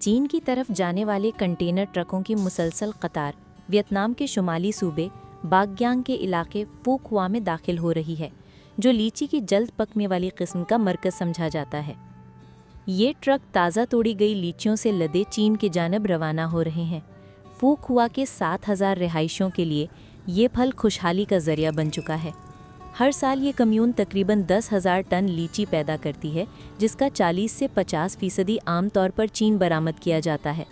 चीन की तरफ जाने वाले कंटेनर ट्रकों की मुसलसल कतार वियतनाम के शुमाली सूबे बाग्यांग के इलाके फूकुआ में दाखिल हो रही है, जो लीची की जल्द पकने वाली किस्म का मरकज़ समझा जाता है। ये ट्रक ताज़ा तोड़ी गई लीचियों से लदे चीन की जानब रवाना हो रहे हैं। फूकुआ के 7,000 रिहायशियों के लिए ये फल खुशहाली का ज़रिया बन चुका है। हर साल ये कम्यून तकरीबन 10,000 टन लीची पैदा करती है, जिसका 40 से 50% आमतौर पर चीन बरामद किया जाता है।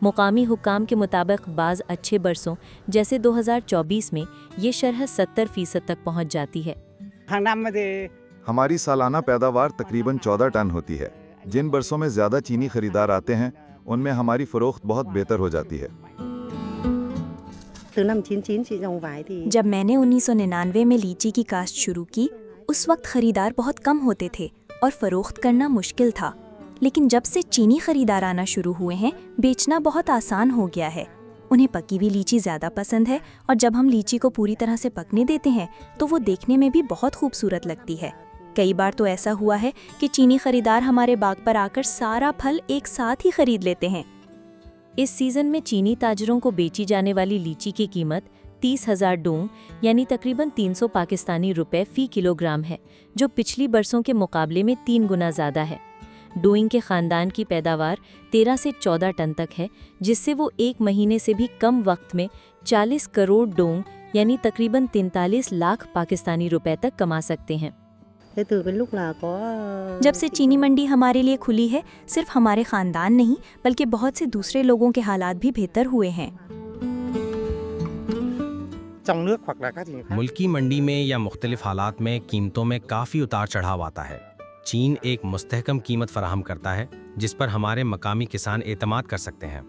मुकामी हुक्काम के मुताबिक बाज़ अच्छे बरसों जैसे 2024 में ये शरह 70% तक पहुँच जाती है। हमारी सालाना पैदावार तकरीबन 14 टन होती है। जिन बरसों में ज़्यादा चीनी खरीदार आते हैं उनमें हमारी फ़रोख्त बहुत बेहतर हो जाती है। जब मैंने 1999 में लीची की काश्त शुरू की, उस वक्त खरीदार बहुत कम होते थे और फ़रोख्त करना मुश्किल था। लेकिन जब से चीनी खरीदार आना शुरू हुए हैं, बेचना बहुत आसान हो गया है। उन्हें पकी हुई लीची ज़्यादा पसंद है और जब हम लीची को पूरी तरह से पकने देते हैं तो वो देखने में भी बहुत खूबसूरत लगती है। कई बार तो ऐसा हुआ है कि चीनी खरीदार हमारे बाग पर आकर सारा फल एक साथ ही खरीद लेते हैं। इस सीज़न में चीनी ताजरों को बेची जाने वाली लीची की कीमत 30,000 डोंग यानी तकरीबन 300 पाकिस्तानी रुपए फ़ी किलोग्राम है, जो पिछली बरसों के मुकाबले में 3 गुना ज़्यादा है। डोइंग के ख़ानदान की पैदावार 13 से 14 टन तक है, जिससे वो एक महीने से भी कम वक्त में 40 करोड़ डोंग यानी तकरीबन 43 लाख पाकिस्तानी रुपए तक कमा सकते हैं। जब से चीनी मंडी हमारे लिए खुली है, सिर्फ हमारे ख़ानदान नहीं बल्कि बहुत से दूसरे लोगों के हालात भी बेहतर हुए हैं। मुल्की मंडी में या मुख्तलिफ हालात में कीमतों में काफ़ी उतार चढ़ाव आता है। चीन एक मुस्तहकम कीमत फराहम करता है जिस पर हमारे मकामी किसान एतमाद कर सकते हैं।